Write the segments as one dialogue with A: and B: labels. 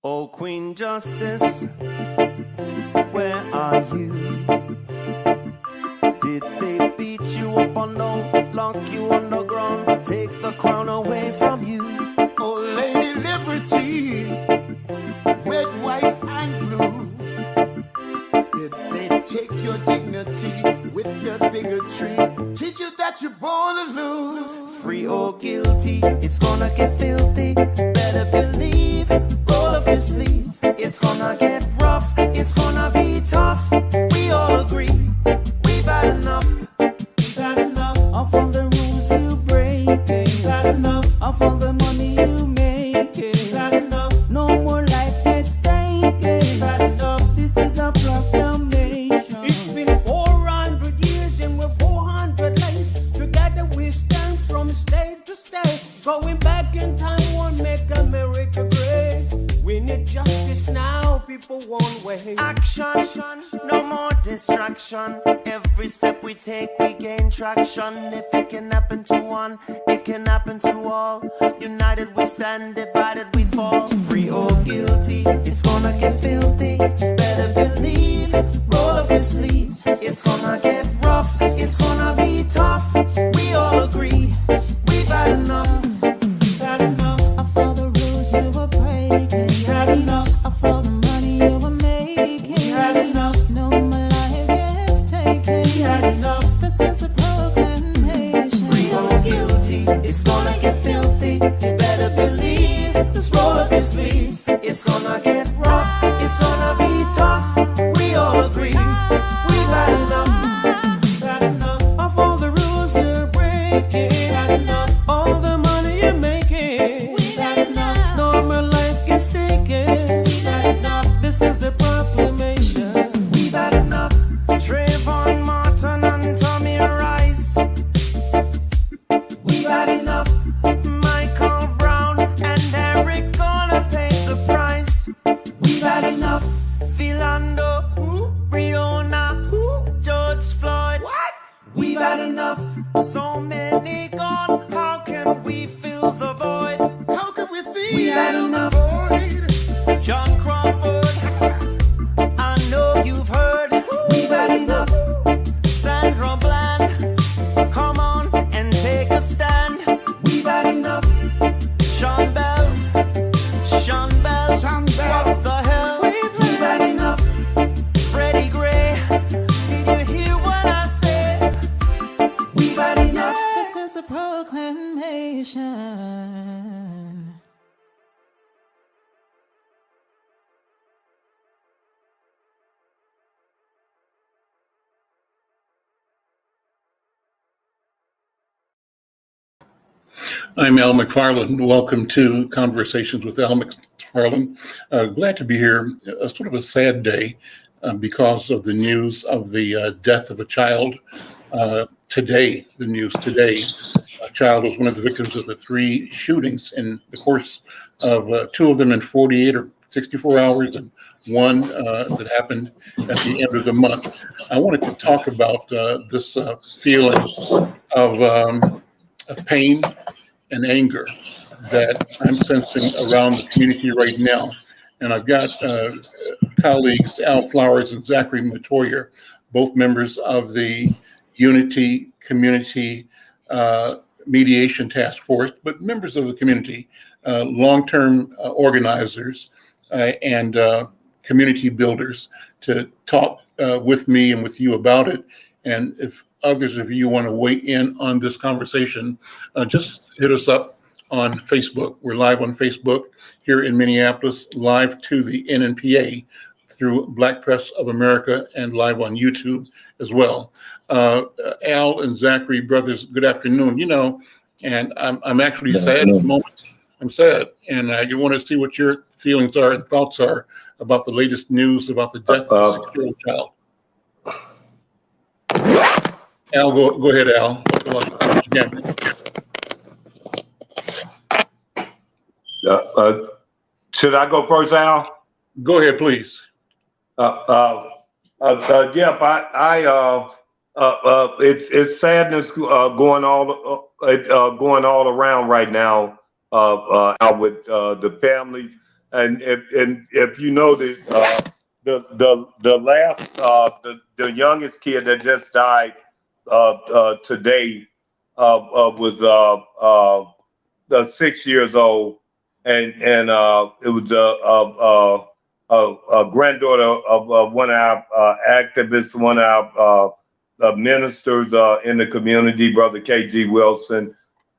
A: Oh, Queen Justice, where are you? Did they beat you up or no? Lock you on the ground, take the crown away from you?
B: Oh, Lady Liberty, red, white, and blue. Did they take your dignity with their bigotry? Teach you that you're born to lose.
A: Free or guilty, it's gonna get filthy. Better believe, roll up your sleeves. It's gonna get rough, it's gonna be tough. We all agree, we've had enough.
B: We've had enough
A: of all the rules you break.
B: We've had enough
A: of all the money you make.
B: We've had enough.
A: No more life at stake.
B: We've had enough.
A: This is a proclamation.
B: It's been 400 years and we're 400 late. Together we stand from state to state. Going back in time won't make America great. We need justice now, people won't wait.
A: Action, no more distraction. Every step we take, we gain traction. If it can happen to one, it can happen to all. United we stand, divided we fall. Free or guilty, it's gonna get filthy. Better believe, roll up your sleeves. It's gonna get rough, it's gonna be tough. We all agree, we've had enough.
B: We've had enough
A: of all the rules you were breaking.
B: We had enough
A: of all the money you were making.
B: We had enough.
A: No more life gets taken.
B: We had enough.
A: This is a proclamation. Free or guilty, it's gonna get filthy. You better believe, just roll up your sleeves. It's gonna get rough, it's gonna be tough. We all agree, we've had enough.
B: We've had enough
A: of all the rules you're breaking.
B: We had enough.
A: All the money you're making.
B: We've had enough.
A: No more life gets taken.
B: We've had enough.
A: This is the proclamation.
B: We've had enough.
A: Trayvon Martin and Tommy Rice.
B: We've had enough.
A: Michael Brown and Eric gonna pay the price.
B: We've had enough.
A: Philando, Breonna, George Floyd.
B: What? We've had enough.
A: So many gone, how can we fill the void?
B: How can we feel?
A: We had enough. John Crawford, I know you've heard.
B: We've had enough.
A: Sandra Bland, come on and take a stand.
B: We've had enough.
A: Sean Bell,
B: Sean Bell.
A: what the hell?
B: We've had enough.
A: Freddie Gray, did you hear what I said?
B: We've had enough.
A: This is a proclamation.
C: I'm Al McFarlane. Welcome to Conversations with Al McFarlane. Glad to be here. Sort of a sad day because of the news of the death of a child. Today, the news today, a child was one of the victims of the 3 shootings in the course of 2 of them in 48 or 64 hours and one that happened at the end of the month. I wanted to talk about this feeling of pain and anger that I'm sensing around the community right now. And I've got colleagues, Al Flowers and Zachary Matoyer, both members of the Unity Community Mediation Task Force, but members of the community, long-term organizers and community builders, to talk with me and with you about it. And if others of you want to weigh in on this conversation, just hit us up on Facebook. We're live on Facebook here in Minneapolis, live to the NNPA through Black Press of America, and live on YouTube as well. Al and Zachary, brothers, good afternoon. You know, and I'm actually sad at the moment. I'm sad, and I want to see what your feelings are and thoughts are about the latest news about the death of a 6-year-old child. Al, go ahead, Al.
D: Should I go first, Al?
C: Go ahead, please.
D: It's sadness going all around right now. Out with the families And if you know the last the youngest kid that just died today was 6 years old, and it was a granddaughter of one of our activists, one of our ministers in the community, Brother KG Wilson.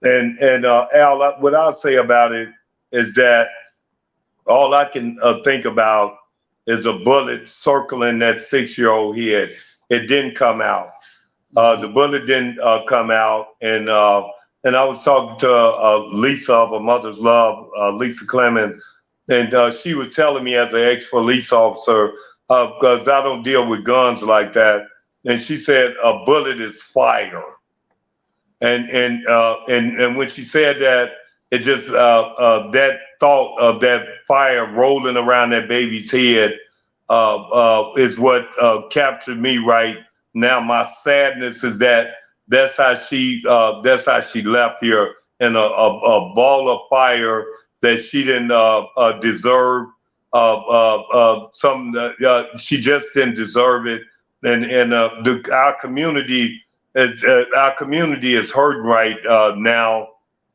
D: And Al, what I'll say about it is that all I can think about is a bullet circling that 6-year-old head. It didn't come out. The bullet didn't come out, and I was talking to Lisa of A Mother's Love, Lisa Clemens, and she was telling me as an ex-police officer, because I don't deal with guns like that, and she said a bullet is fire, and when she said that, it just that thought of that fire rolling around that baby's head is what captured me right now. My sadness is that that's how she left here in a ball of fire that she didn't deserve. She just didn't deserve it, and our community is hurting right now,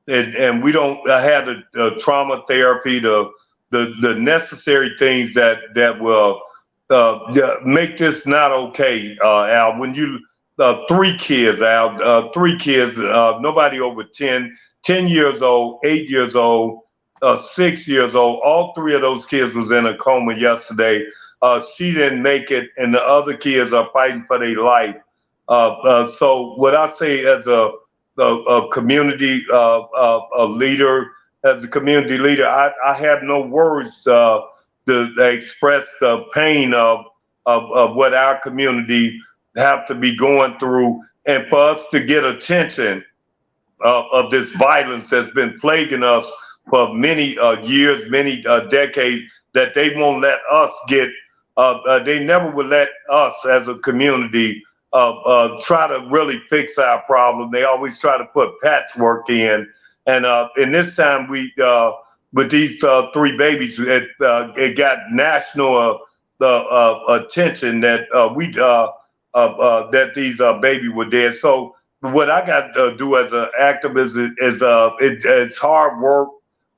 D: and we don't have the trauma therapy, the necessary things that will make this not okay, Al. When you 3 kids, Al, 3 kids, nobody over 10 years old, 8 years old, 6 years old. All 3 of those kids was in a coma yesterday. She didn't make it, and the other kids are fighting for their life. So what I say as a community leader, as a community leader, I have no words to express the pain of what our community have to be going through, and for us to get attention of this violence that's been plaguing us for many years, many decades, that they won't let us get. They never would let us as a community try to really fix our problem. They always try to put patchwork in. And this time we, with these 3 babies, it got national attention that that these babies were dead. So what I got to do as an activist is it's hard work.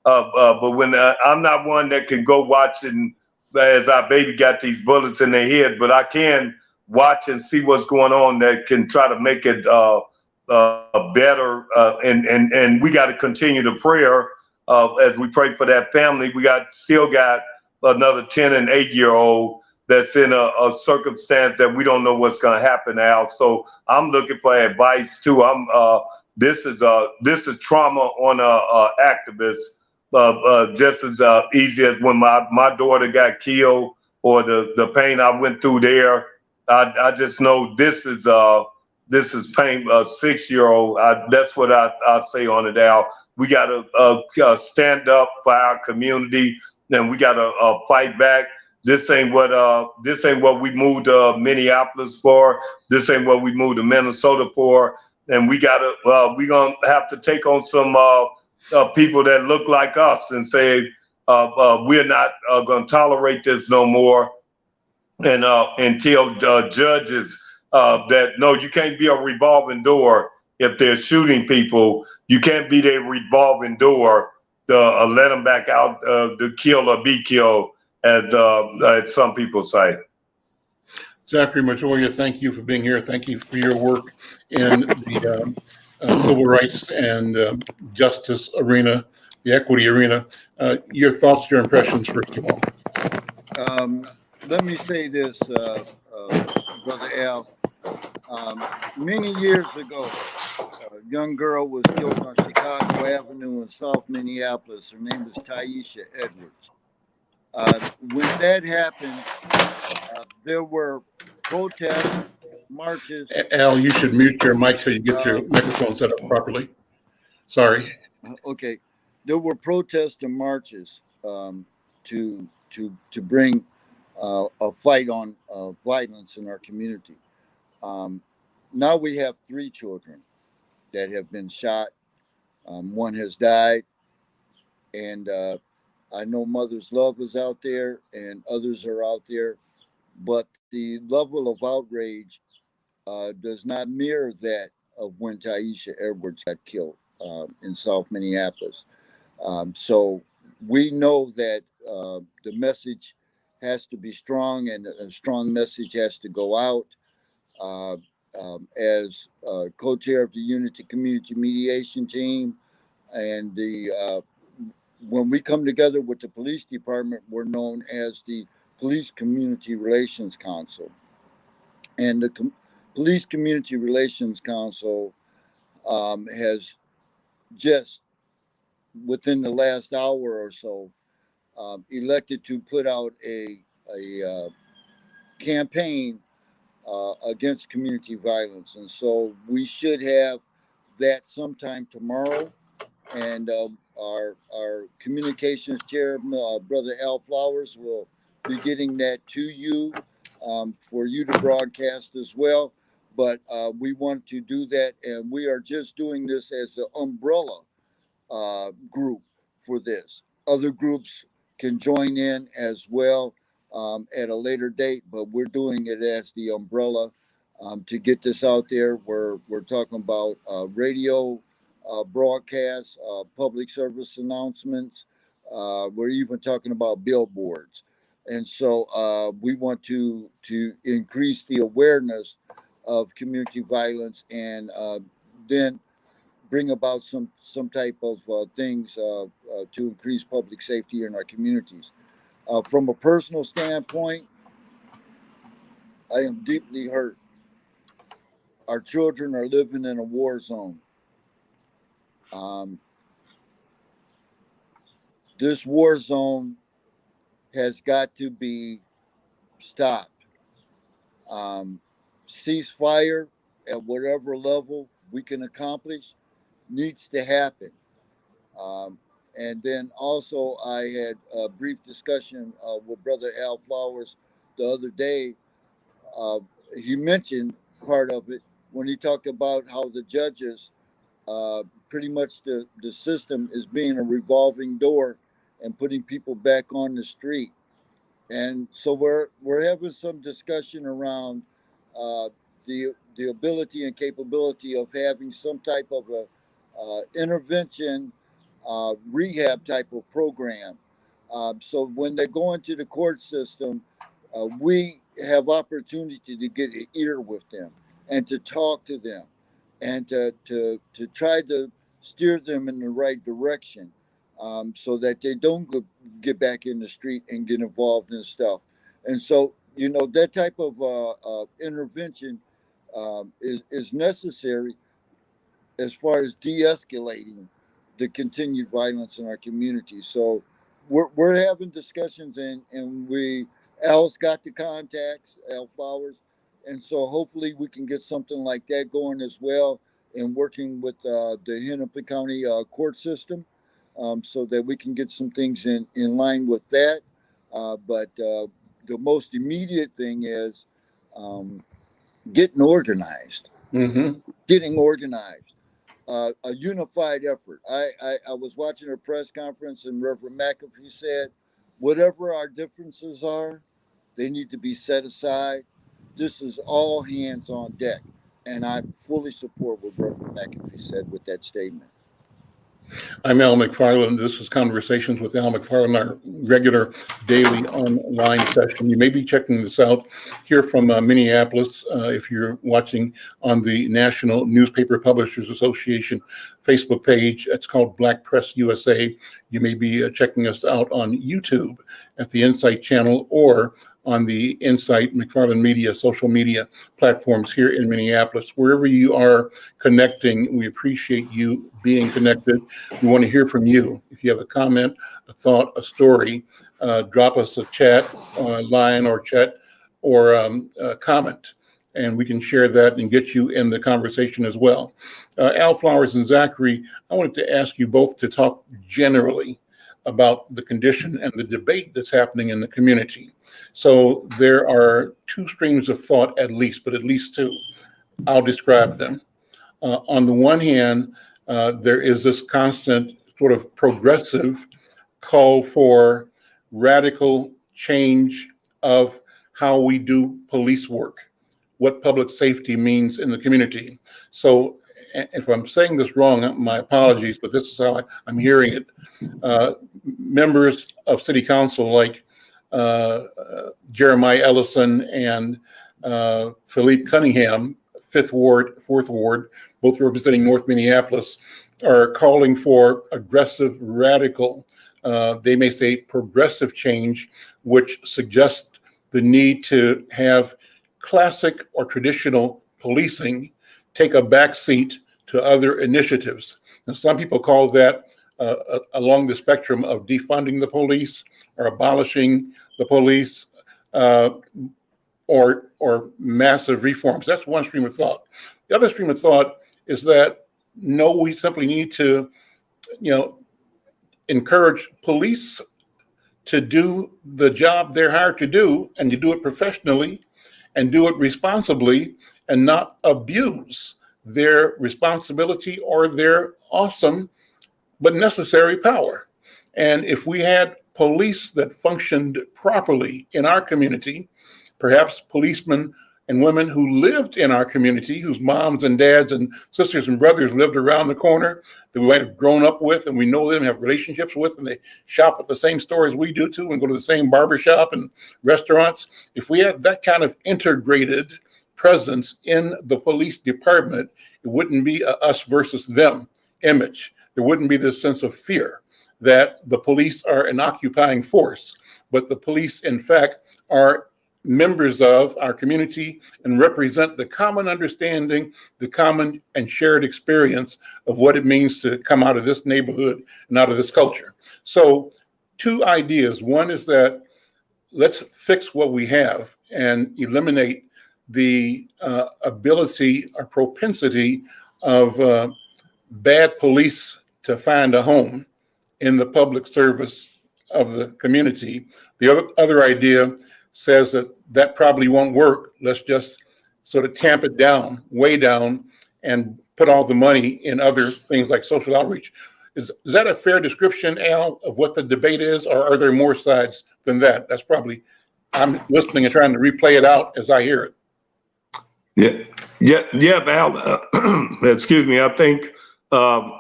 D: But when I'm not one that can go watching as our baby got these bullets in their head, but I can watch and see what's going on that can try to make it better. And we got to continue the prayer as we pray for that family. We still got another 10 and 8-year-old that's in a circumstance that we don't know what's going to happen now. So I'm looking for advice too. This is trauma on activists, just as easy as when my daughter got killed, or the pain I went through there. I just know this is pain. 6-year-old. That's what I say on it, Al. We got to stand up for our community, and we got to fight back. This ain't what we moved to Minneapolis for. This ain't what we moved to Minnesota for. And we're gonna have to take on some people that look like us and say we're not gonna tolerate this no more. And until judges that no, you can't be a revolving door if they're shooting people. You can't be their revolving door to let them back out to kill or be killed, as some people say.
C: Zachary Majoya, thank you for being here. Thank you for your work in the civil rights and justice arena, the equity arena. Your thoughts, your impressions, first of all.
E: Let me say this, Brother Al. Many years ago, a young girl was killed on Chicago Avenue in South Minneapolis. Her name was Taisha Edwards. When that happened, there were protests, marches.
C: Al, you should mute your mic so you get your microphone set up properly. Sorry.
E: Okay. There were protests and marches to bring a fight on violence in our community. Now we have 3 children that have been shot. One has died, and I know Mother's Love is out there and others are out there, but the level of outrage does not mirror that of when Taisha Edwards got killed in South Minneapolis. So we know that the message has to be strong, and a strong message has to go out. Uh, as co-chair of the Unity Community Mediation Team, and the when we come together with the police department, we're known as the Police Community Relations Council, and the Police Community Relations Council has just within the last hour or so elected to put out a campaign against community violence. And so we should have that sometime tomorrow. And our communications chair, Brother Al Flowers, will be getting that to you for you to broadcast as well. But we want to do that, and we are just doing this as an umbrella group for this. Other groups can join in as well at a later date, but we're doing it as the umbrella to get this out there. We're talking about radio broadcasts, public service announcements. We're even talking about billboards, and so we want to increase the awareness of community violence, and then bring about some type of things to increase public safety in our communities. From a personal standpoint, I am deeply hurt. Our children are living in a war zone. This war zone has got to be stopped. Ceasefire at whatever level we can accomplish needs to happen. And then also, I had a brief discussion with Brother Al Flowers the other day. He mentioned part of it when he talked about how the judges, pretty much the system is being a revolving door and putting people back on the street. And so we're having some discussion around the ability and capability of having some type of a intervention rehab type of program. So when they go into the court system, we have opportunity to get an ear with them and to talk to them and to try to steer them in the right direction so that they don't get back in the street and get involved in stuff. And so, you know, that type of intervention is necessary as far as de-escalating the continued violence in our community. So we're having discussions, and Al's got the contacts, Al Flowers, and so hopefully we can get something like that going as well, and working with the Hennepin County court system so that we can get some things in line with that. But the most immediate thing is getting organized.
C: Mm-hmm.
E: Getting organized. A unified effort. I was watching a press conference, and Reverend McAfee said, whatever our differences are, they need to be set aside. This is all hands on deck. And I fully support what Reverend McAfee said with that statement.
C: I'm Al McFarlane. This is Conversations with Al McFarlane, our regular daily online session. You may be checking this out here from Minneapolis. If you're watching on the National Newspaper Publishers Association Facebook page, it's called Black Press USA. You may be checking us out on YouTube at the Insight channel, or on the Insight McFarlane Media social media platforms here in Minneapolis. Wherever you are connecting, we appreciate you being connected. We want to hear from you. If you have a comment, a thought, a story, drop us a chat line or chat or a comment, and we can share that and get you in the conversation as well. Al Flowers and Zachary, I wanted to ask you both to talk generally about the condition and the debate that's happening in the community. So there are two streams of thought, at least two. I'll describe them. On the one hand, there is this constant sort of progressive call for radical change of how we do police work, what public safety means in the community. So if I'm saying this wrong, my apologies, but this is how I'm hearing it. Members of city council like Jeremiah Ellison and Philippe Cunningham, 5th Ward, 4th Ward, both representing North Minneapolis, are calling for aggressive, radical, they may say progressive change, which suggests the need to have classic or traditional policing take a backseat to other initiatives. And some people call that along the spectrum of defunding the police or abolishing the police or massive reforms. That's one stream of thought. The other stream of thought is that no, we simply need to, encourage police to do the job they're hired to do, and to do it professionally and do it responsibly and not abuse their responsibility or their awesome but necessary power. And if we had police that functioned properly in our community, perhaps policemen and women who lived in our community, whose moms and dads and sisters and brothers lived around the corner, that we might have grown up with and we know them, have relationships with, and they shop at the same store as we do too, and go to the same barbershop and restaurants. If we had that kind of integrated presence in the police department, it wouldn't be a us versus them image. There wouldn't be this sense of fear that the police are an occupying force, but the police, in fact, are members of our community and represent the common understanding, the common and shared experience of what it means to come out of this neighborhood and out of this culture. So 2 ideas. One is that let's fix what we have and eliminate the ability or propensity of bad police to find a home in the public service of the community. The other idea says that probably won't work. Let's just sort of tamp it down, way down, and put all the money in other things like social outreach. Is that a fair description, Al, of what the debate is, or are there more sides than that? That's probably, I'm listening and trying to replay it out as I hear it.
D: Yeah, Al. Excuse me. I think that's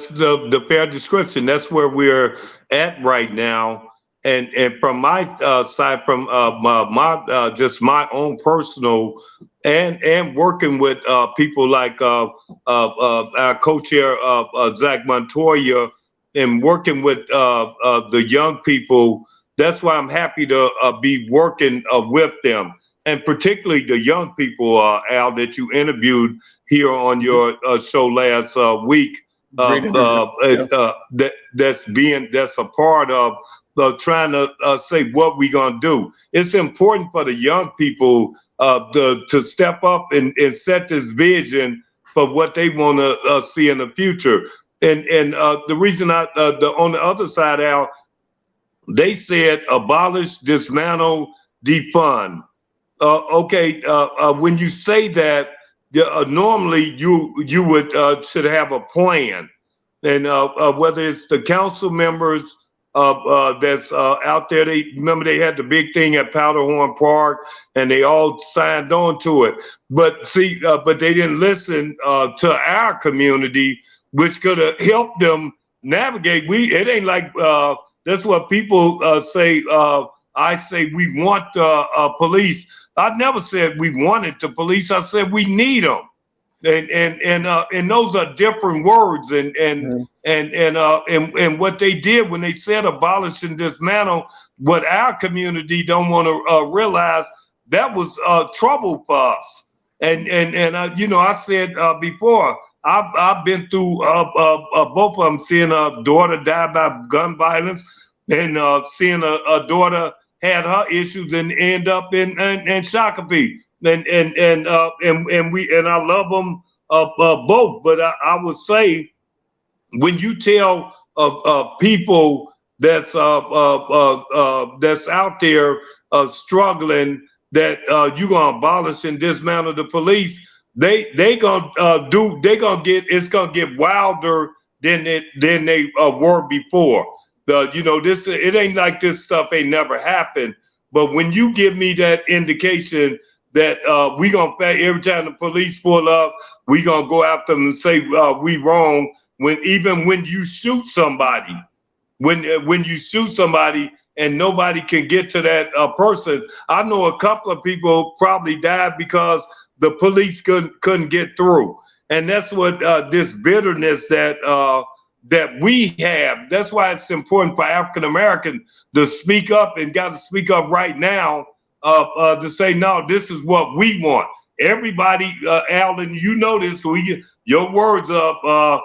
D: the fair description. That's where we're at right now. And from my side, from my just my own personal and working with people like our co-chair Zach Montoya, and working with the young people, that's why I'm happy to be working with them, and particularly the young people, Al, that you interviewed here on your show last week. That's a part of trying to say what we're gonna do. It's important for the young people to step up and set this vision for what they want to see in the future. And the reason on the other side, Al, they said abolish, dismantle, defund. When you say that, normally you would should have a plan, and whether it's the council members that's out there. They remember they had the big thing at Powderhorn Park, and they all signed on to it. But see, but they didn't listen to our community, which could have helped them navigate. It ain't like that's what people say. I say we want police. I never said we wanted the police. I said we need them. And those are different words, and what they did when they said abolish and dismantle, what our community don't want to realize, that was trouble for us. And I said before, I've been through both of them, seeing a daughter die by gun violence, and seeing a daughter had her issues and end up in Shakopee. And I love them both, but I would say, when you tell people that's out there struggling that you're gonna abolish and dismantle the police, it's gonna get wilder than they were before. It ain't like this stuff ain't never happened. But when you give me that indication that we gonna pay every time the police pull up, we gonna go after them and say we wrong. Even when you shoot somebody, when you shoot somebody and nobody can get to that person. I know a couple of people probably died because the police couldn't get through, and that's what this bitterness that we have. That's why it's important for African Americans to speak up, and got to speak up right now to say, no, this is what we want. Everybody, Alan, you know this. Your words of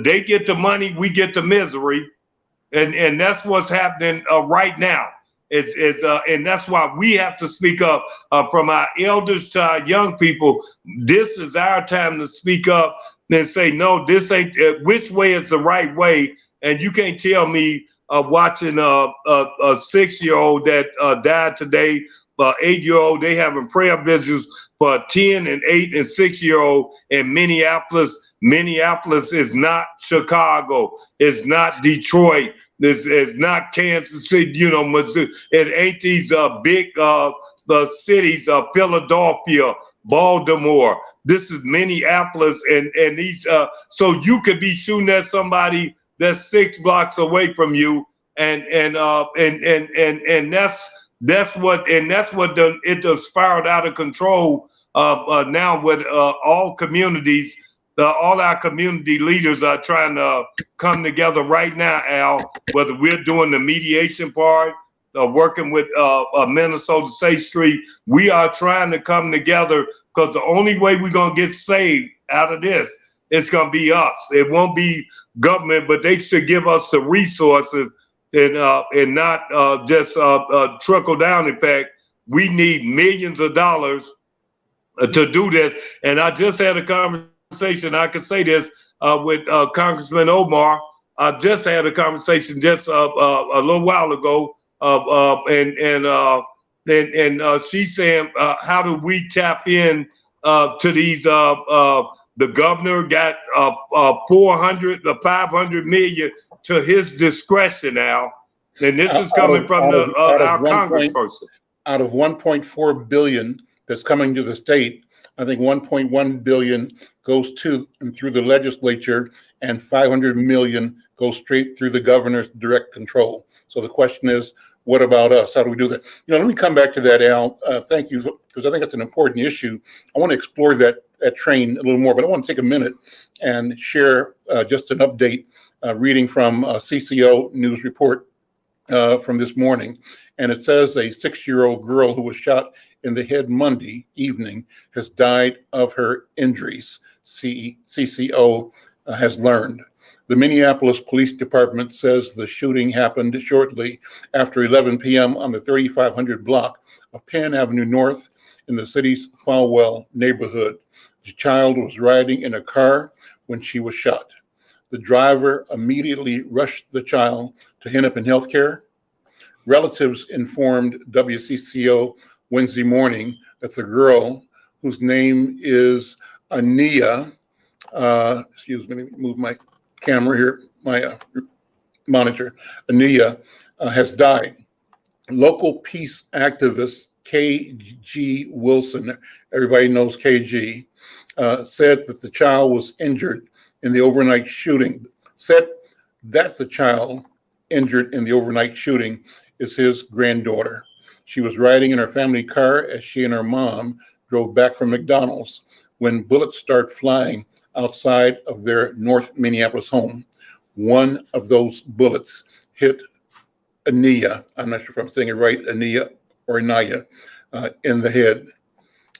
D: they get the money, we get the misery, and that's what's happening right now. And that's why we have to speak up from our elders to our young people. This is our time to speak up and say, no, this ain't, which way is the right way? And you can't tell me watching a 6-year-old that died today, 8-year-old, they having prayer vigils for 10 and 8 and 6-year-old in Minneapolis. Minneapolis is not Chicago. It's not Detroit. This is not Kansas City. Missouri. It ain't these big the cities of Philadelphia, Baltimore. This is Minneapolis, and these. So you could be shooting at somebody that's 6 blocks away from you, and that's what it done spiraled out of control. Now with all communities. All our community leaders are trying to come together right now, Al, whether we're doing the mediation part, working with Minnesota State Street. We are trying to come together because the only way we're going to get saved out of this, it's going to be us. It won't be government, but they should give us the resources and not just trickle down effect. We need millions of dollars to do this. And I just had a conversation. I could say this with Congressman Omar. I just had a conversation just a little while ago, and she's saying, how do we tap in to these? The governor got 400 to 500 million to his discretion now, and this is coming from our congressperson.
C: Out of 1.4 billion that's coming to the state, I think 1.1 billion goes to and through the legislature, and 500 million goes straight through the governor's direct control. So the question is, what about us? How do we do that? Let me come back to that, Al. Thank you, because I think it's an important issue. I want to explore that train a little more, but I want to take a minute and share just an update reading from a CCO news report from this morning. And it says a 6-year-old girl who was shot in the head Monday evening has died of her injuries, CCO has learned. The Minneapolis Police Department says the shooting happened shortly after 11 p.m. on the 3500 block of Penn Avenue North in the city's Falwell neighborhood. The child was riding in a car when she was shot. The driver immediately rushed the child to Hennepin Healthcare. Relatives informed WCCO Wednesday morning that the girl, whose name is Ania, excuse me, let me move my camera here, my monitor, Ania has died. Local peace activist KG Wilson, everybody knows KG, said that the child was injured in the overnight shooting. Said that the child injured in the overnight shooting is his granddaughter. She was riding in her family car as she and her mom drove back from McDonald's when bullets started flying outside of their North Minneapolis home. One of those bullets hit Ania, I'm not sure if I'm saying it right, Ania or Anaya, in the head.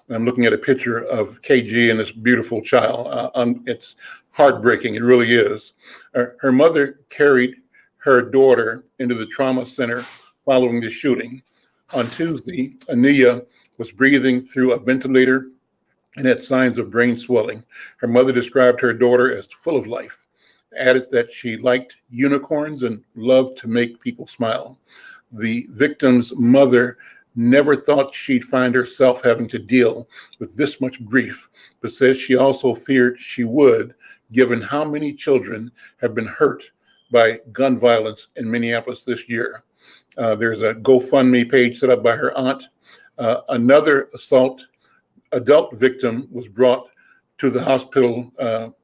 C: I'm looking at a picture of KG and this beautiful child. It's heartbreaking, it really is. Her mother carried her daughter into the trauma center following the shooting. On Tuesday, Ania was breathing through a ventilator and had signs of brain swelling. Her mother described her daughter as full of life, added that she liked unicorns and loved to make people smile. The victim's mother never thought she'd find herself having to deal with this much grief, but says she also feared she would given how many children have been hurt by gun violence in Minneapolis this year. There's a GoFundMe page set up by her aunt. Another adult victim was brought to the hospital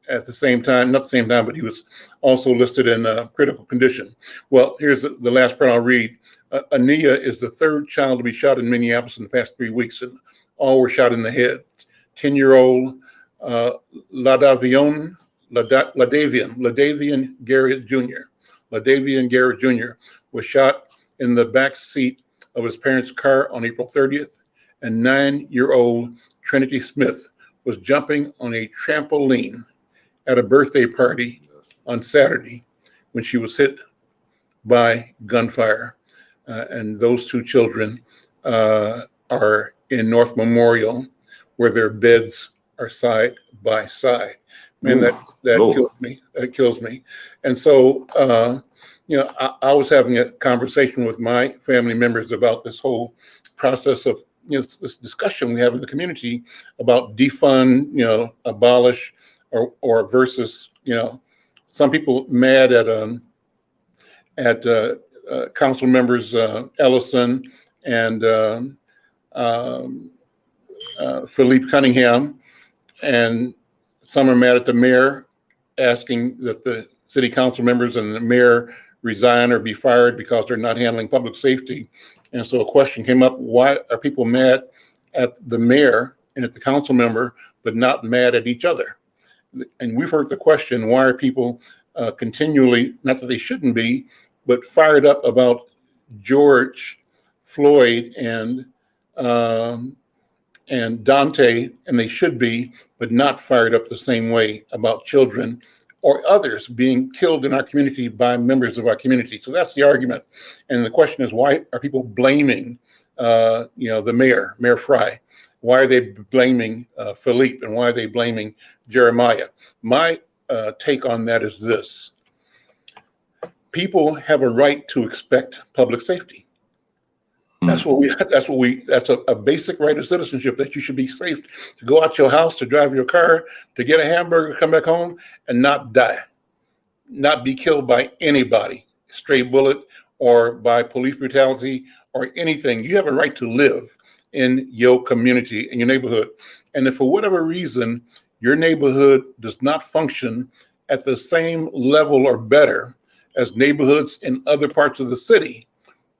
C: at the same time, not the same time, but he was also listed in critical condition. Well, here's the last part I'll read. Ania is the third child to be shot in Minneapolis in the past 3 weeks, and all were shot in the head. 10-year-old Ladavian Garrett Jr. Ladavian Garrett Jr. was shot in the back seat of his parents' car on April 30th, and 9-year-old Trinity Smith was jumping on a trampoline at a birthday party on Saturday when she was hit by gunfire. And those two children are in North Memorial, where their beds are side by side. Man, that kills me. That kills me. And so, I was having a conversation with my family members about this whole process of this discussion we have in the community about defund, abolish, or versus, some people mad at council members Ellison and Philippe Cunningham, and some are mad at the mayor, asking that the city council members and the mayor resign or be fired because they're not handling public safety. And so a question came up: why are people mad at the mayor and at the council member, but not mad at each other? And we've heard the question: why are people continually, not that they shouldn't be, but fired up about George Floyd and Dante, and they should be, but not fired up the same way about children or others being killed in our community by members of our community. So that's the argument. And the question is, why are people blaming, the Mayor Fry? Why are they blaming Philippe, and why are they blaming Jeremiah? My take on that is this: people have a right to expect public safety. That's a basic right of citizenship, that you should be safe to go out your house, to drive your car, to get a hamburger, come back home and not die, not be killed by anybody, stray bullet, or by police brutality or anything. You have a right to live in your community, in your neighborhood. And if for whatever reason your neighborhood does not function at the same level or better as neighborhoods in other parts of the city,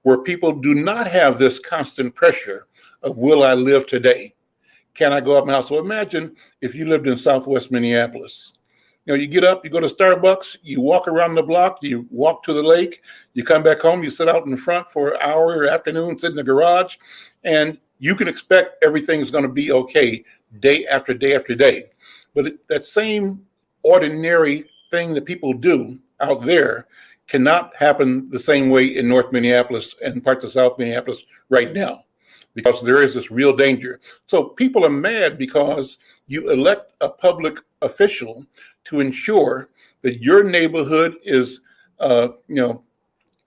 C: where people do not have this constant pressure of, will I live today? Can I go out my house? So imagine if you lived in Southwest Minneapolis. You get up, you go to Starbucks, you walk around the block, you walk to the lake, you come back home, you sit out in front for an hour or afternoon, sit in the garage, and you can expect everything's going to be okay day after day after day. But that same ordinary thing that people do out there cannot happen the same way in North Minneapolis and parts of South Minneapolis right now, because there is this real danger. So people are mad because you elect a public official to ensure that your neighborhood is,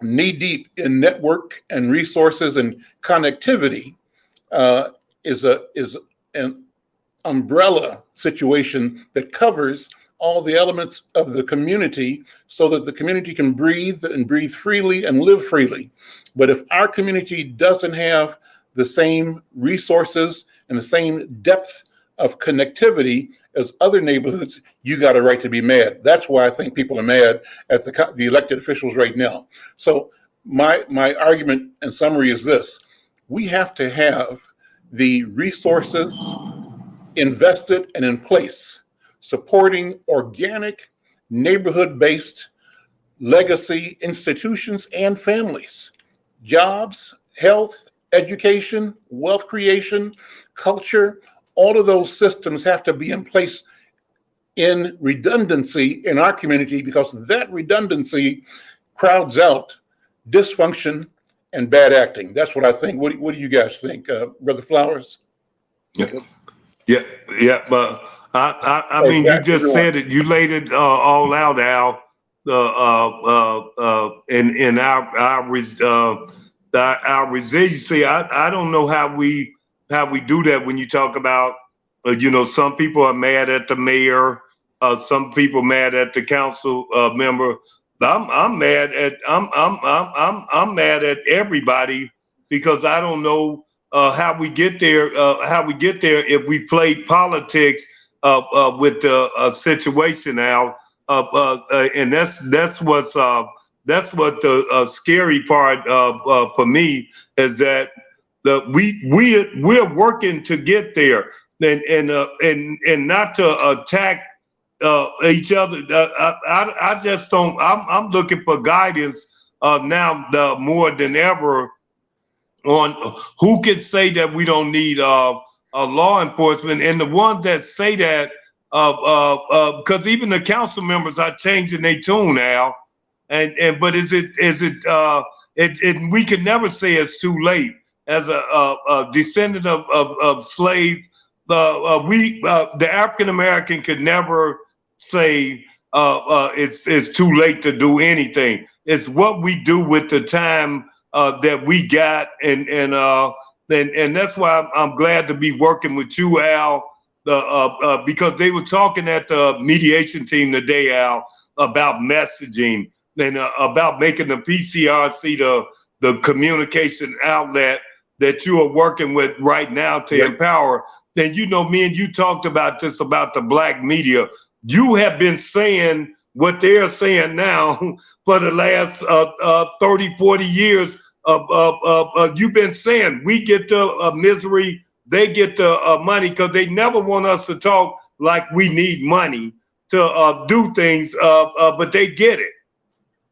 C: knee deep in network and resources and connectivity, is an umbrella situation that covers all the elements of the community, so that the community can breathe and breathe freely and live freely. But if our community doesn't have the same resources and the same depth of connectivity as other neighborhoods, you got a right to be mad. That's why I think people are mad at the elected officials right now. So my argument in summary is this: we have to have the resources invested and in place, supporting organic, neighborhood-based legacy institutions and families, jobs, health, education, wealth creation, culture. All of those systems have to be in place in redundancy in our community, because that redundancy crowds out dysfunction and bad acting. That's what I think. What do you guys think, Brother Flowers?
D: Yeah, but I mean, you just said it. You laid it all out, Al. In our resiliency. I don't know how we do that when you talk about, some people are mad at the mayor some people mad at the council member. I'm mad at I'm mad at everybody because I don't know how we get there. How we get there if we played politics with the situation now. And that's what the scary part for me is that we're working to get there and not to attack each other. I just don't. I'm looking for guidance now more than ever on who can say that we don't need law enforcement, and the ones that say that because even the council members are changing their tune now, and but is it we can never say it's too late as a descendant of slaves. The African American could never say it's too late to do anything. It's what we do with the time that we got, and that's why I'm glad to be working with you, Al, because they were talking at the mediation team today, Al, about messaging and about making the PCRC the communication outlet that you are working with right now to empower. Then me and you talked about this about the black media. You have been saying what they're saying now for the last 30, 40 years. You've been saying we get the misery, they get the money, because they never want us to talk like we need money to do things, but they get it.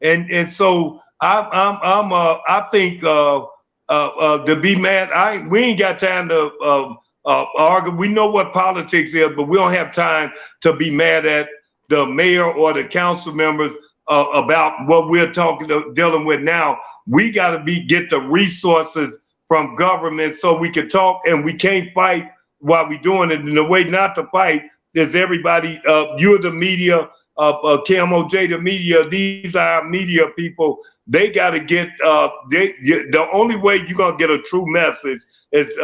D: And so I think to be mad, we ain't got time to argue. We know what politics is, but we don't have time to be mad at the mayor or the council members about what we're dealing with now. We got to get the resources from government so we can talk, and we can't fight while we're doing it. And the way not to fight is everybody, you're the media, KMOJ, the media, these are our media people. They got to get, the only way you're going to get a true message is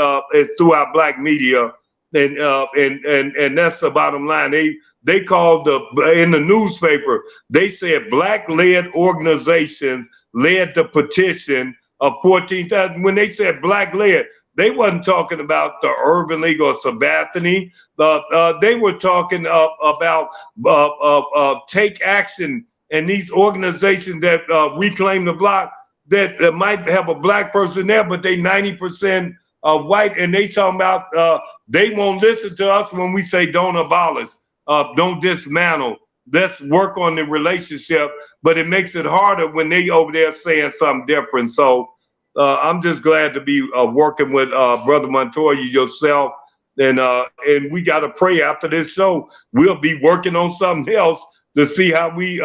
D: through our black media. And that's the bottom line. They called in the newspaper, they said black-led organizations led the petition of 14,000. When they said black-led, they wasn't talking about the Urban League or Sabathani. They were talking about Take Action and these organizations that reclaim the block that might have a black person there, but they 90% white, and they talking about they won't listen to us when we say don't abolish, don't dismantle. Let's work on the relationship, but it makes it harder when they over there saying something different. So I'm just glad to be working with Brother Montoya, yourself, and we got to pray after this show. We'll be working on something else to see how we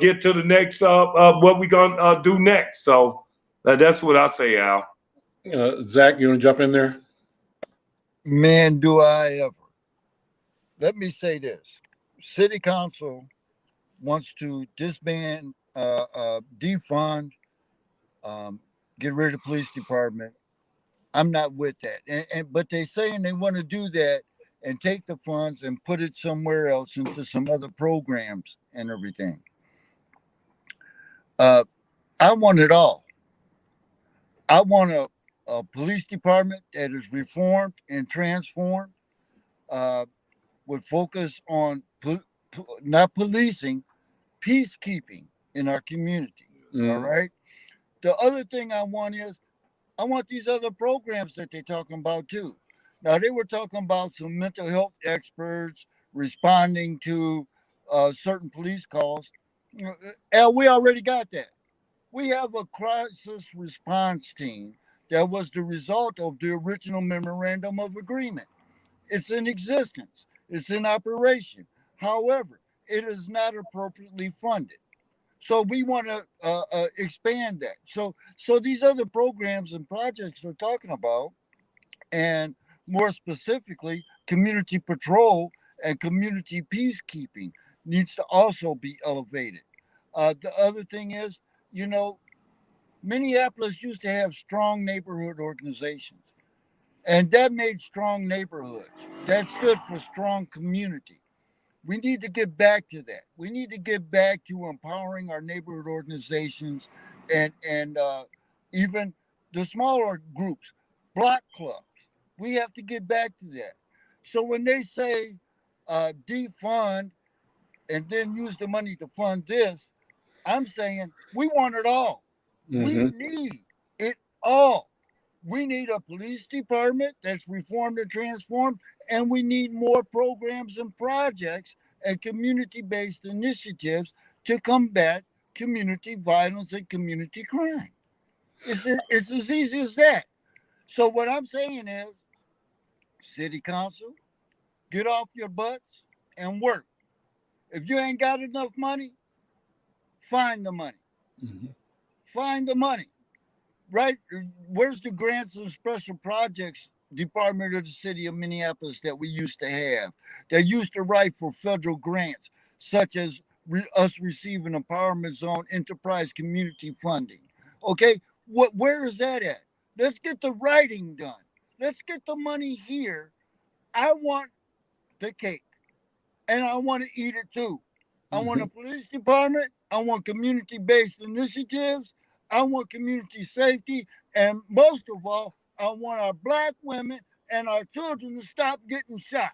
D: get to the next what we gonna do next. So that's what I say, Al.
C: Zach, you want to jump in there?
E: Man, do I ever. Let me say this. City Council wants to disband, defund, get rid of the police department. I'm not with that. But they're saying they want to do that and take the funds and put it somewhere else into some other programs and everything. I want it all. I want a police department that is reformed and transformed, would focus on not policing, peacekeeping in our community. All right. The other thing I want is I want these other programs that they're talking about too. Now they were talking about some mental health experts responding to certain police calls. And we already got that. We have a crisis response team that was the result of the original memorandum of agreement. It's in existence. It's in operation. However, it is not appropriately funded. So we want to expand that. So these other programs and projects we're talking about, and more specifically, community patrol and community peacekeeping needs to also be elevated. The other thing is, Minneapolis used to have strong neighborhood organizations, and that made strong neighborhoods. That stood for strong community. We need to get back to that. We need to get back to empowering our neighborhood organizations and even the smaller groups, block clubs. We have to get back to that. So when they say defund and then use the money to fund this, I'm saying we want it all. We need it all. We need a police department that's reformed and transformed, and we need more programs and projects and community-based initiatives to combat community violence and community crime. It's as easy as that. So what I'm saying is, city council, get off your butts and work. If you ain't got enough money, find the money. Find the money. Right? Where's the grants and special projects department of the city of Minneapolis that we used to have? That used to write for federal grants, such as us receiving Empowerment Zone Enterprise Community Funding. Okay, where is that at? Let's get the writing done. Let's get the money here. I want the cake, and I want to eat it too. I want a police department. I want community-based initiatives. I want community safety. And most of all, I want our Black women and our children to stop getting shot.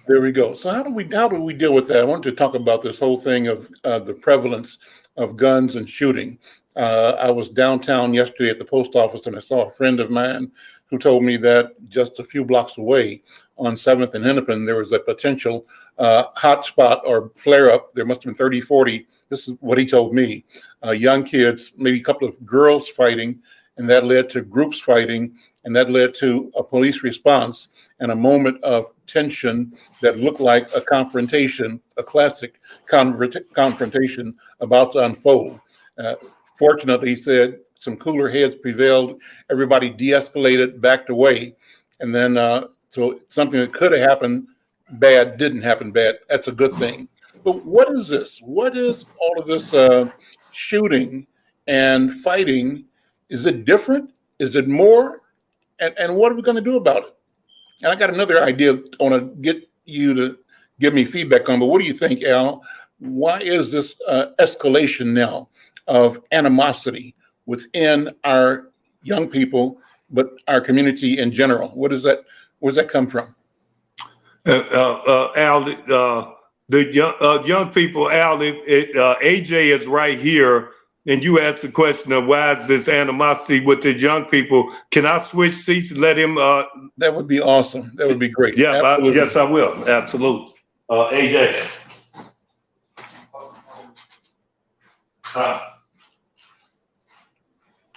C: There we go. So how do we deal with that? I wanted to talk about this whole thing of the prevalence of guns and shooting. I was downtown yesterday at the post office, and I saw a friend of mine who told me that just a few blocks away on 7th and Hennepin, there was a potential hot spot or flare up. There must have been 30, 40. This is what he told me. Young kids, maybe a couple of girls fighting, and that led to groups fighting, and that led to a police response and a moment of tension that looked like a confrontation, a classic confrontation about to unfold. Fortunately, he said, some cooler heads prevailed. Everybody de-escalated, backed away. And then, so something that could have happened bad didn't happen bad. That's a good thing. But what is this? What is all of this shooting and fighting? Is it different? Is it more? And what are we going to do about it? And I got another idea I want to get you to give me feedback on. But what do you think, Al? Why is this escalation now of animosity within our young people, but our community in general? Where's that come from?
D: Al, the young people, Al, AJ is right here, and you asked the question of why is this animosity with the young people? Can I switch seats and let him?
C: That would be awesome. That would be great.
D: Yeah, yes, I will. Absolutely. AJ.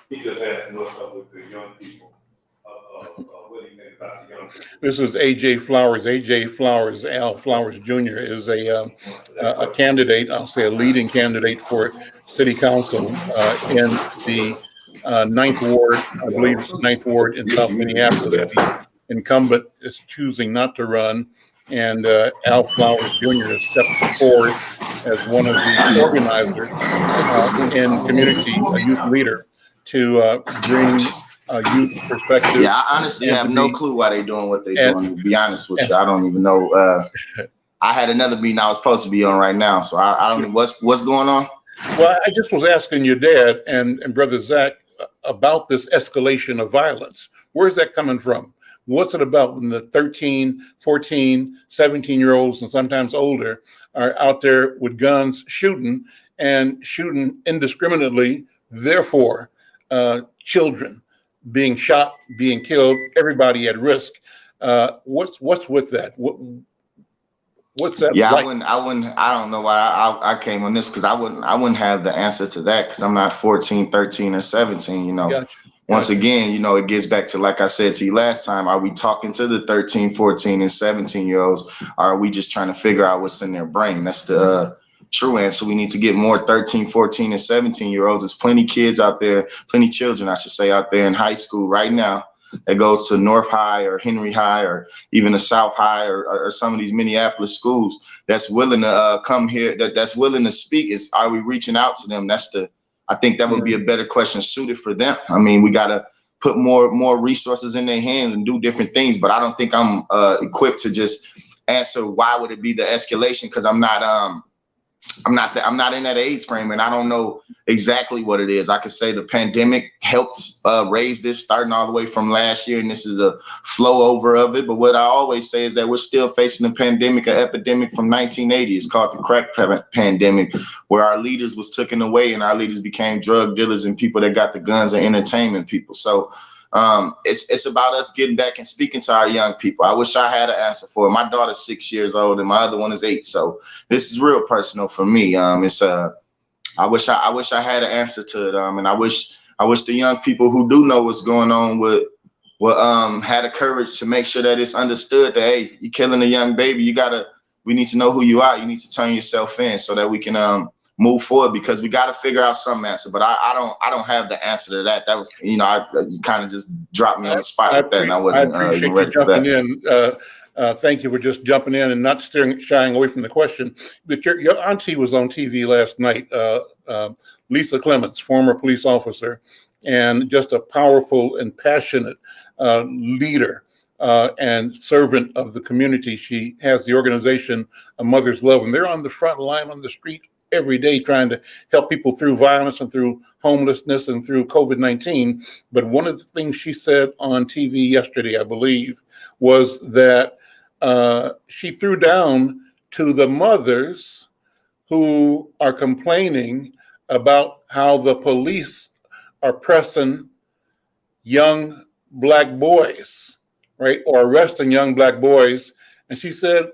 D: He just asking what's up with the young people. What do you think about the young people?
C: This is AJ Flowers. AJ Flowers, Al Flowers Jr. is a candidate, I'll say a leading candidate for city council in the 9th Ward, I believe it's 9th Ward in South Minneapolis. The incumbent is choosing not to run, and Al Flowers Jr. has stepped forward as one of the organizers in community, a youth leader, to bring a youth perspective.
F: Yeah, I honestly have no clue why they're doing what they're doing, to be honest with you. I don't even know. I had another meeting I was supposed to be on right now, so I don't know what's going on.
C: Well, I just was asking your dad and Brother Zach about this escalation of violence. Where's that coming from? What's it about when the 13, 14, 17-year-olds and sometimes older are out there with guns shooting indiscriminately, therefore children being shot, being killed, everybody at risk. What's with that? What's that?
F: Yeah,
C: like?
F: I don't know why I came on this, because I wouldn't have the answer to that, because I'm not 14, 13, or 17, you know.
C: Gotcha.
F: Once again, you know, it gets back to, like I said to you last time, are we talking to the 13, 14, and 17-year-olds, or are we just trying to figure out what's in their brain? That's the true answer. We need to get more 13, 14, and 17-year-olds. There's plenty kids out there, plenty children, I should say, out there in high school right now that goes to North High or Henry High or even a South High or some of these Minneapolis schools that's willing to come here, that's willing to speak. Is, are we reaching out to them? I think that would be a better question suited for them. I mean, we got to put more resources in their hands and do different things, but I don't think I'm equipped to just answer why would it be the escalation, because I'm not in that age frame, and I don't know exactly what it is. I could say the pandemic helped raise this, starting all the way from last year, and this is a flow over of it. But what I always say is that we're still facing a pandemic, an epidemic from 1980. It's called the crack pandemic, where our leaders was taken away, and our leaders became drug dealers and people that got the guns and entertainment people. So it's about us getting back and speaking to our young people. I wish I had an answer for it. My daughter's 6 years old and my other one is 8. So this is real personal for me. I wish I had an answer to it. And I wish the young people who do know what's going on would had the courage to make sure that it's understood that, hey, you're killing a young baby. We need to know who you are. You need to turn yourself in so that we can move forward, because we got to figure out some answer. But I don't have the answer to that. That was, you kind of just dropped me on the spot with that, and I wasn't even ready for that.
C: Thank you for just jumping in and not shying away from the question. But your auntie was on TV last night, Lisa Clements, former police officer, and just a powerful and passionate leader and servant of the community. She has the organization A Mother's Love, and they're on the front line on the street every day trying to help people through violence and through homelessness and through COVID-19. But one of the things she said on TV yesterday, I believe, was that she threw down to the mothers who are complaining about how the police are pressing young Black boys, right, or arresting young Black boys. And she said,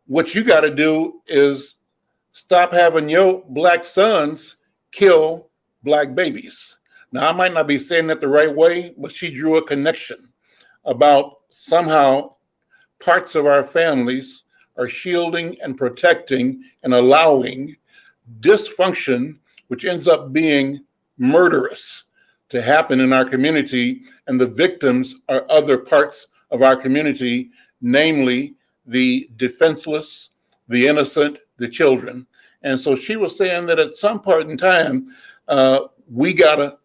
C: what you got to do is stop having your Black sons kill Black babies. Now, I might not be saying that the right way, but she drew a connection about somehow parts of our families are shielding and protecting and allowing dysfunction, which ends up being murderous, to happen in our community. And the victims are other parts of our community, namely the defenseless, the innocent, the children. And so she was saying that at some point in time, we got to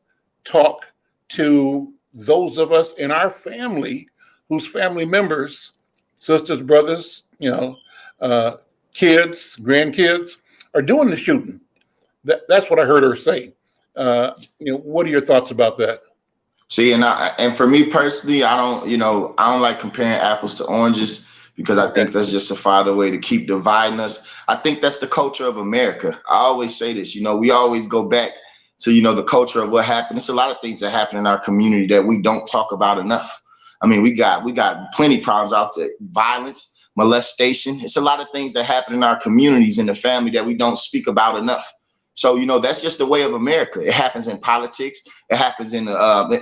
C: talk to those of us in our family whose family members, sisters, brothers, kids, grandkids, are doing the shooting. That's what I heard her say. What are your thoughts about that?
F: See, and for me personally, I don't like comparing apples to oranges, because I think that's just a farther way to keep dividing us. I think that's the culture of America. I always say this, we always go back to, the culture of what happened. It's a lot of things that happen in our community that we don't talk about enough. I mean, we got plenty of problems out there: violence, molestation. It's a lot of things that happen in our communities, in the family, that we don't speak about enough. So, that's just the way of America. It happens in politics. It happens in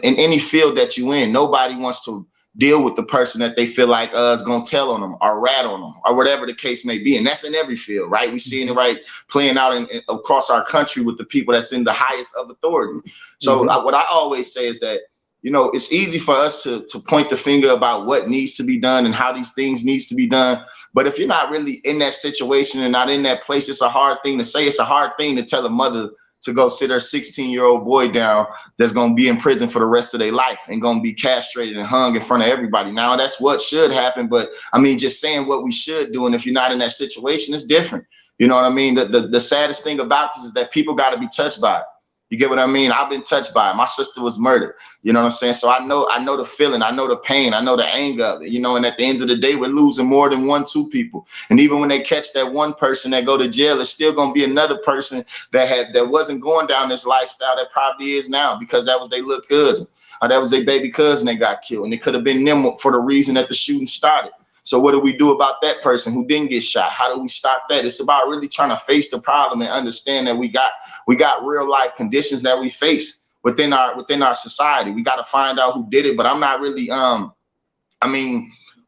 F: any field that you in. Nobody wants to deal with the person that they feel like is going to tell on them or rat on them or whatever the case may be. And that's in every field, right? We see it playing out across our country with the people that's in the highest of authority. So what I always say is that, it's easy for us to point the finger about what needs to be done and how these things needs to be done. But if you're not really in that situation and not in that place, it's a hard thing to say. It's a hard thing to tell a mother to go sit her 16-year-old boy down that's going to be in prison for the rest of their life and going to be castrated and hung in front of everybody. Now, that's what should happen. But I mean, just saying what we should do. And if you're not in that situation, it's different. You know what I mean? The saddest thing about this is that people got to be touched by it. You get what I mean? I've been touched by it. My sister was murdered. You know what I'm saying? So I know the feeling. I know the pain. I know the anger of it. And at the end of the day, we're losing more than 1-2 people. And even when they catch that one person that go to jail, it's still going to be another person that wasn't going down this lifestyle that probably is now, because that was their little cousin or that was their baby cousin that got killed. And it could have been them for the reason that the shooting started. So what do we do about that person who didn't get shot? How do we stop that? It's about really trying to face the problem and understand that we got real life conditions that we face within our society. We got to find out who did it. But I'm not really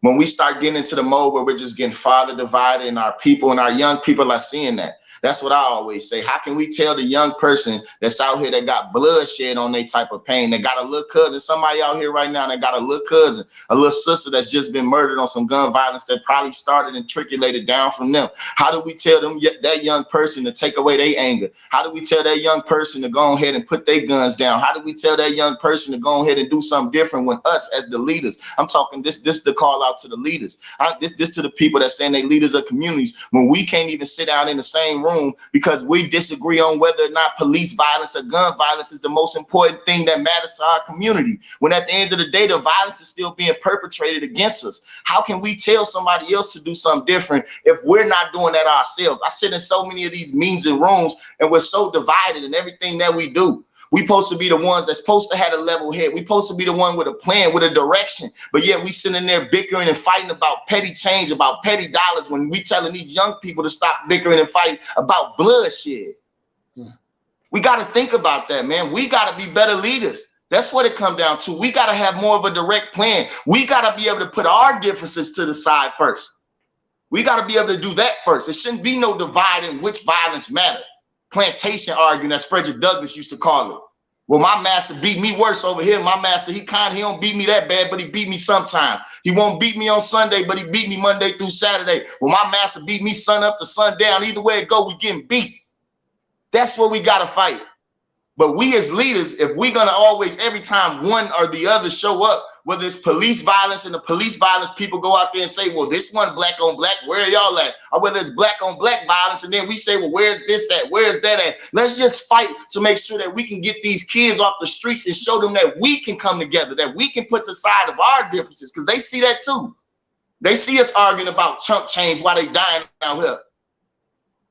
F: when we start getting into the mode where we're just getting farther divided, and our people and our young people are seeing that. That's what I always say. How can we tell the young person that's out here that got bloodshed on their type of pain, that got a little cousin, somebody out here right now that got a little cousin, a little sister that's just been murdered on some gun violence that probably started and trickulated down from them? How do we tell them, that young person, to take away their anger? How do we tell that young person to go ahead and put their guns down? How do we tell that young person to go ahead and do something different when us as the leaders? I'm talking this the call out to the leaders. This to the people that saying they leaders of communities, when we can't even sit down in the same room because we disagree on whether or not police violence or gun violence is the most important thing that matters to our community. When at the end of the day, the violence is still being perpetrated against us. How can we tell somebody else to do something different if we're not doing that ourselves? I sit in so many of these meetings and rooms and we're so divided in everything that we do. We supposed to be the ones that's supposed to have a level head. We supposed to be the one with a plan, with a direction. But yet we sitting there bickering and fighting about petty change, about petty dollars, when we telling these young people to stop bickering and fighting about bloodshed. We got to think about that, man. We got to be better leaders. That's what it comes down to. We got to have more of a direct plan. We got to be able to put our differences to the side first. We got to be able to do that first. It shouldn't be no divide in which violence matter. Plantation arguing, as Frederick Douglass used to call it. Well, my master beat me worse over here. My master, he don't beat me that bad, but he beat me sometimes. He won't beat me on Sunday, but he beat me Monday through Saturday. Well, my master beat me sun up to sundown. Either way it go, we getting beat. That's what we got to fight. But we as leaders, if we're going to always, every time one or the other show up, whether it's police violence and the police violence, people go out there and say, well, this one black on black, where are y'all at? Or whether it's black on black violence, and then we say, well, where's this at? Where's that at? Let's just fight to make sure that we can get these kids off the streets and show them that we can come together, that we can put aside of our differences, because they see that too. They see us arguing about chunk change while they dying out here,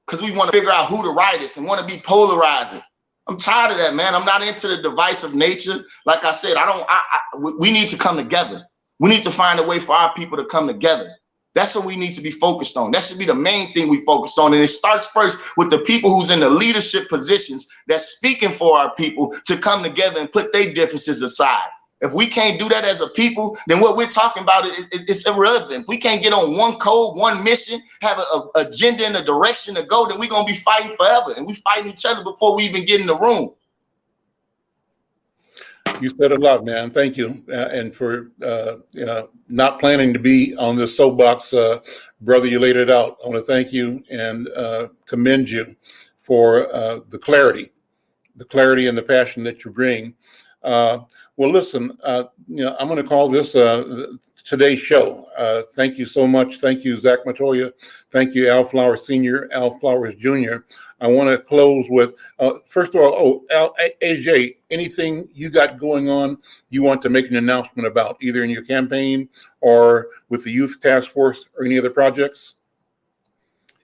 F: because we want to figure out who the right is and want to be polarizing. I'm tired of that, man. I'm not into the divisive nature. Like I said, we need to come together. We need to find a way for our people to come together. That's what we need to be focused on. That should be the main thing we focus on. And it starts first with the people who's in the leadership positions that's speaking for our people to come together and put their differences aside. If we can't do that as a people, then what we're talking about is irrelevant. If we can't get on one code, one mission, have an agenda and a direction to go, then we're going to be fighting forever. And we fighting each other before we even get in the room.
C: You said a lot, man. Thank you. And for not planning to be on this soapbox, brother, you laid it out. I want to thank you and commend you for the clarity and the passion that you bring. Well, listen, I'm going to call this today's show. Thank you so much. Thank you, Zach Matoya. Thank you, Al Flowers Sr., Al Flowers Jr. I want to close with, first of all, AJ, anything you got going on you want to make an announcement about, either in your campaign or with the Youth Task Force or any other projects?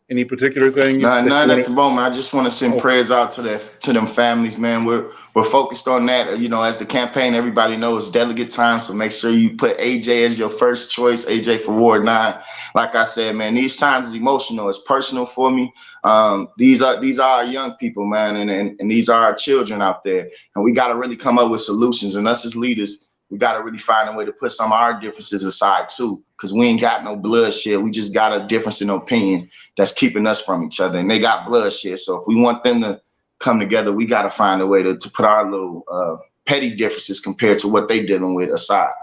C: Any particular thing?
F: None at the moment. I just want to send prayers out to them families, man. We're focused on that. As the campaign, everybody knows delegate time. So make sure you put AJ as your first choice, AJ for Ward 9. Like I said, man, these times is emotional. It's personal for me. These are our young people, man, and these are our children out there. And we got to really come up with solutions. And us as leaders, we got to really find a way to put some of our differences aside too, because we ain't got no bloodshed. We just got a difference in opinion that's keeping us from each other, and they got bloodshed. So if we want them to come together, we got to find a way to put our little petty differences compared to what they dealing with aside.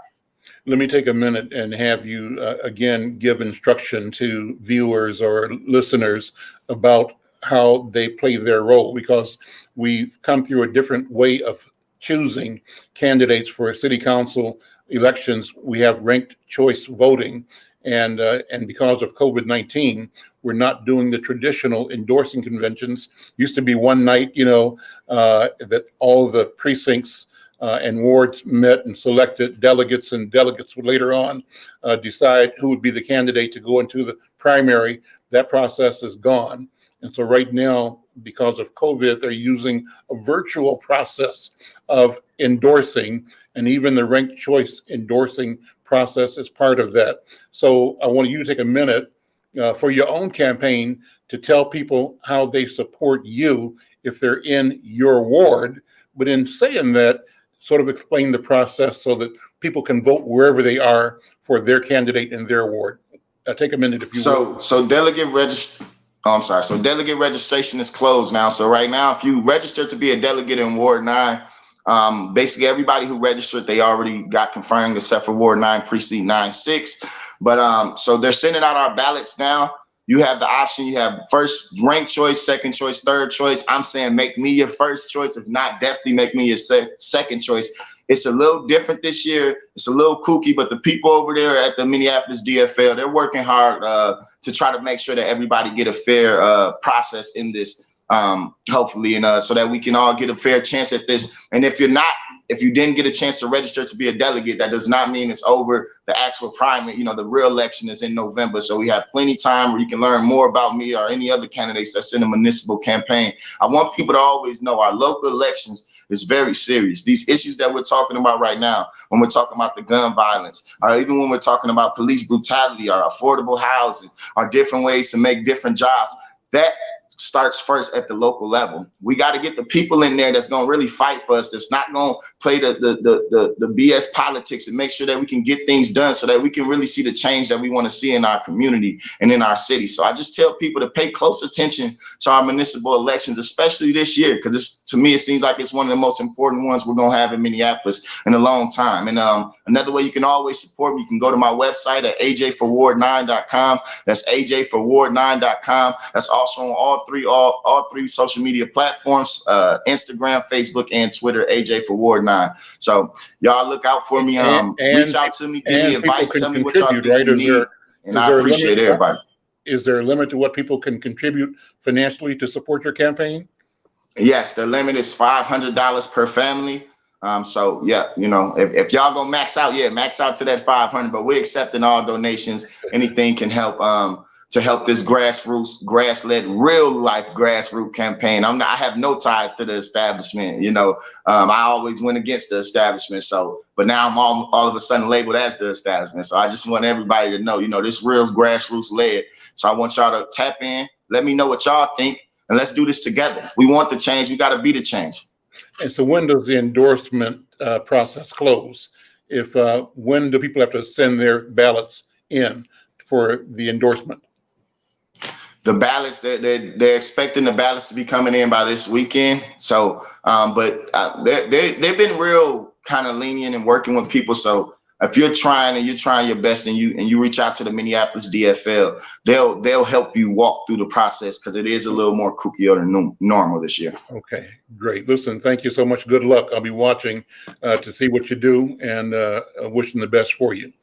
C: Let me take a minute and have you again give instruction to viewers or listeners about how they play their role, because we've come through a different way of choosing candidates for city council elections. We have ranked choice voting, and because of COVID-19, we're not doing the traditional endorsing conventions. Used to be one night, that all the precincts and wards met and selected delegates, and delegates would later on decide who would be the candidate to go into the primary. That process is gone. And so right now, because of COVID, they're using a virtual process of endorsing, and even the ranked choice endorsing process is part of that. So I want you to take a minute for your own campaign to tell people how they support you if they're in your ward, but in saying that, sort of explain the process so that people can vote wherever they are for their candidate in their ward. Take a minute if you will.
F: So delegate Oh, I'm sorry. So delegate registration is closed now. So right now, if you register to be a delegate in Ward 9, basically everybody who registered, they already got confirmed except for Ward 9, Precinct 9-6. But so they're sending out our ballots now. You have the option. You have first ranked choice, second choice, third choice. I'm saying make me your first choice. If not, definitely make me your second choice. It's a little different this year. It's a little kooky, but the people over there at the Minneapolis DFL, they're working hard to try to make sure that everybody get a fair process in this, hopefully, and so that we can all get a fair chance at this. And if you didn't get a chance to register to be a delegate, that does not mean it's over. The actual primary, the real election is in November. So we have plenty of time where you can learn more about me or any other candidates that's in the municipal campaign. I want people to always know our local elections is very serious. These issues that we're talking about right now, when we're talking about the gun violence, or even when we're talking about police brutality or affordable housing, or different ways to make different jobs, that starts first at the local level. We got to get the people in there that's going to really fight for us, that's not going to play the BS politics, and make sure that we can get things done so that we can really see the change that we want to see in our community and in our city. So I just tell people to pay close attention to our municipal elections, especially this year, because to me, it seems like it's one of the most important ones we're going to have in Minneapolis in a long time. And another way you can always support me, you can go to my website at ajforward9.com. That's ajforward9.com. That's also on all three social media platforms, Instagram, Facebook, and Twitter, AJ for Ward 9. So y'all look out for me. Reach out to me, give me advice, tell me what y'all think you need. And I appreciate everybody.
C: Is there a limit to what people can contribute financially to support your campaign?
F: Yes, the limit is $500 per family. So yeah, if y'all gonna max out to that 500, but we're accepting all donations. Anything can help to help this grass-led, real-life grassroots campaign. I have no ties to the establishment. I always went against the establishment. So, but now I'm all of a sudden labeled as the establishment. So I just want everybody to know, this real grassroots-led. So I want y'all to tap in, let me know what y'all think, and let's do this together. If we want the change, we got to be the change.
C: And so when does the endorsement process close? When do people have to send their ballots in for the endorsement?
F: The ballots, they're expecting the ballots to be coming in by this weekend. So, but they've been real kind of lenient and working with people. So if you're trying your best and you reach out to the Minneapolis DFL, they'll help you walk through the process, because it is a little more kookier than normal this year.
C: Okay, great. Listen, thank you so much. Good luck. I'll be watching to see what you do, and wishing the best for you.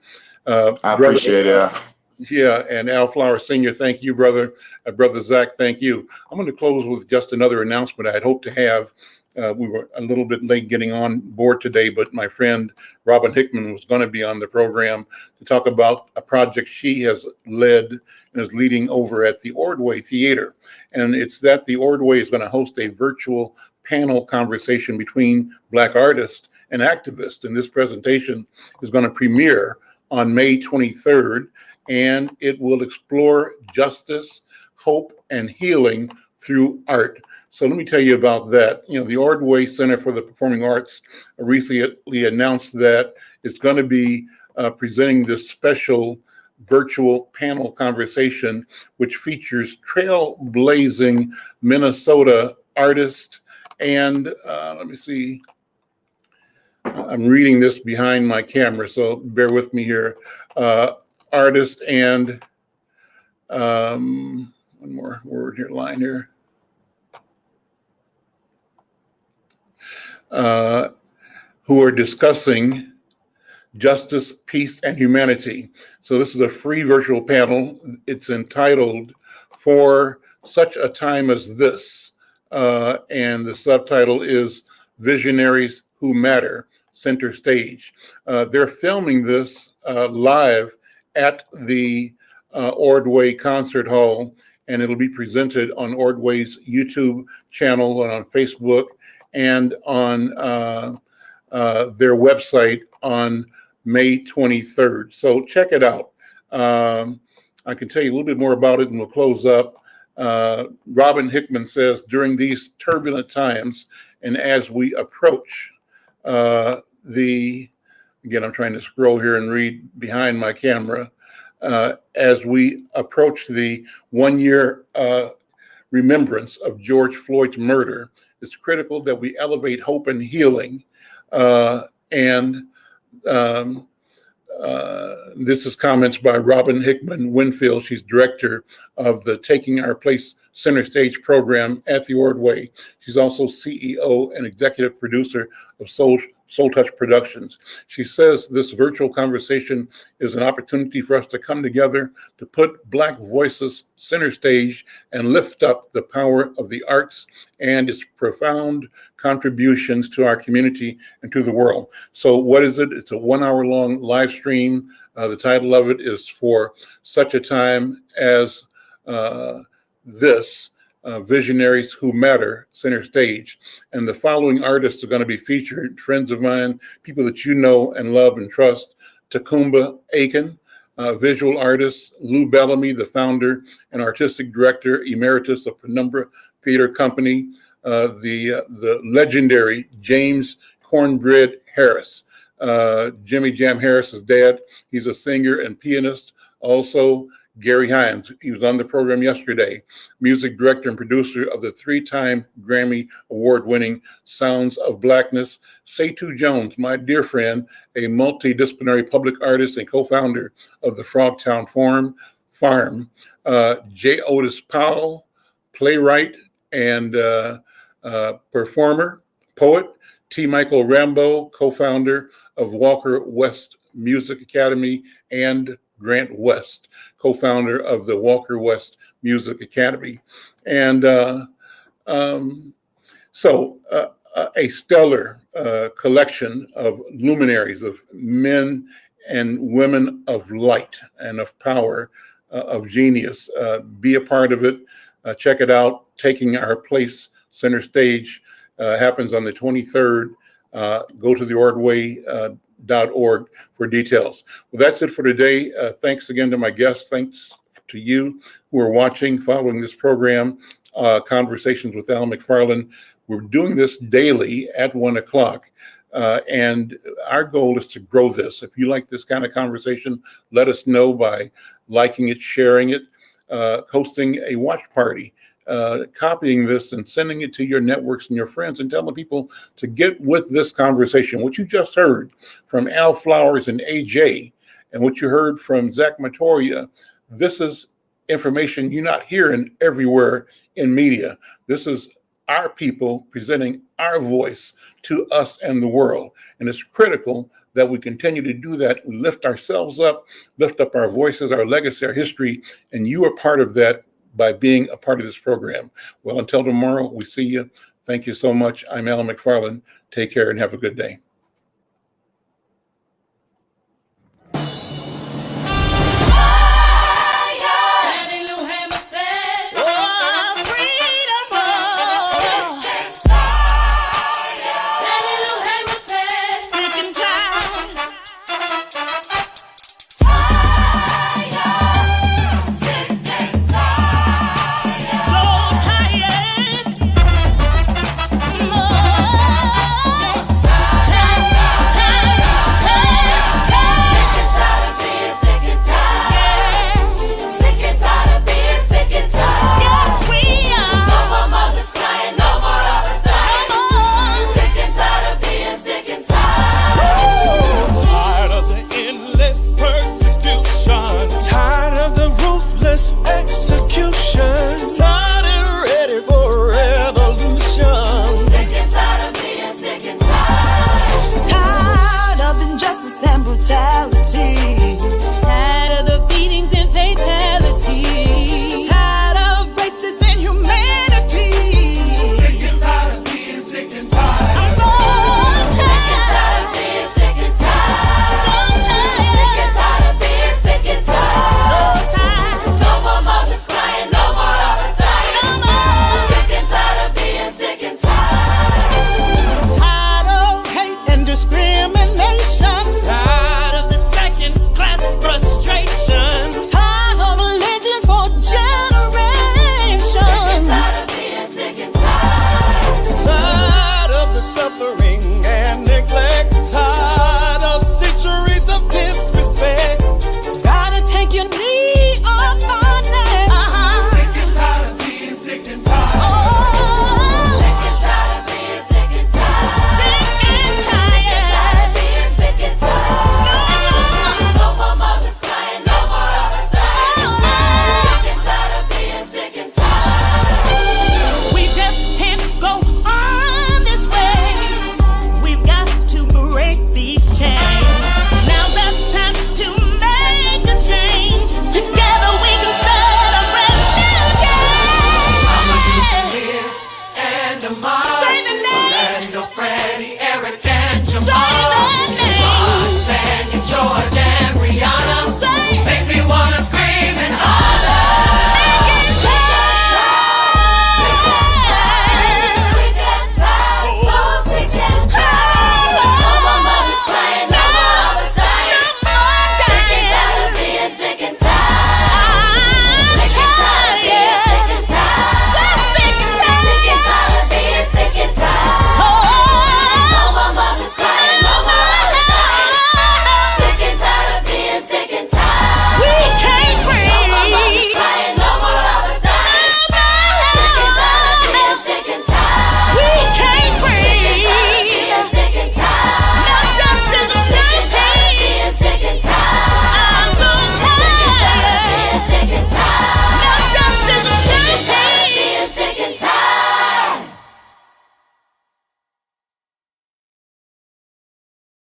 F: I appreciate it.
C: Yeah, and Al Flowers Sr., thank you, brother. Brother Zach, thank you. I'm going to close with just another announcement I had hoped to have. We were a little bit late getting on board today, but my friend Robin Hickman was going to be on the program to talk about a project she has led and is leading over at the Ordway Theater. And it's that the Ordway is going to host a virtual panel conversation between Black artists and activists. And this presentation is going to premiere on May 23rd. And it will explore justice, hope, and healing through art. So let me tell you about that. The Ordway Center for the Performing Arts recently announced that it's going to be presenting this special virtual panel conversation, which features trailblazing Minnesota artists. And let me see. I'm reading this behind my camera, so bear with me here. Artist and one more line here. Who are discussing justice, peace, and humanity. So this is a free virtual panel. It's entitled "For Such a Time as This," and the subtitle is "Visionaries Who Matter, Center Stage." They're filming this live at the Ordway Concert Hall, and it'll be presented on Ordway's YouTube channel and on Facebook and on their website on May 23rd. So check it out. I can tell you a little bit more about it, and we'll close up. Robin Hickman says, during these turbulent times, and as we approach again, I'm trying to scroll here and read behind my camera. as we approach the 1 year remembrance of George Floyd's murder, it's critical that we elevate hope and healing. And this is comments by Robin Hickman Winfield. She's director of the Taking Our Place Center Stage program at the Ordway. She's also CEO and executive producer of Soul Touch Productions. She says this virtual conversation is an opportunity for us to come together to put Black voices center stage and lift up the power of the arts and its profound contributions to our community and to the world. So what is it? It's a 1 hour long live stream. The title of it is For Such a Time as This, Visionaries Who Matter, center stage. And the following artists are going to be featured: friends of mine, people that you know and love and trust. Takumba Aiken, visual artist. Lou Bellamy, the founder and artistic director emeritus of Penumbra Theater Company. The legendary James Cornbread Harris, Jimmy Jam Harris's dad. He's a singer and pianist. Also, Gary Hines, he was on the program yesterday, music director and producer of the 3-time Grammy Award-winning Sounds of Blackness. Setu Jones, my dear friend, a multidisciplinary public artist and co-founder of the Frogtown Farm. J. Otis Powell, playwright and performer, poet. T. Michael Rambo, co-founder of Walker West Music Academy, and Grant West, co-founder of the Walker West Music Academy. And so a stellar collection of luminaries, of men and women of light and of power, of genius. Be a part of it. Check it out. Taking Our Place center stage happens on the 23rd. Go to the ordway.org for details. Well, that's it for today. Thanks again to my guests. Thanks to you who are watching, following this program, Conversations with Al McFarlane. We're doing this daily at 1 o'clock. And our goal is to grow this. If you like this kind of conversation, let us know by liking it, sharing it, hosting a watch party, copying this and sending it to your networks and your friends, and telling people to get with this conversation. What you just heard from Al Flowers and AJ, and what you heard from Zach Matoria, this is information you're not hearing everywhere in media. This is our people presenting our voice to us and the world. And it's critical that we continue to do that. We lift ourselves up, lift up our voices, our legacy, our history, and you are part of that by being a part of this program. Well, until tomorrow, we see you. Thank you so much. I'm Al McFarlane. Take care and have a good day.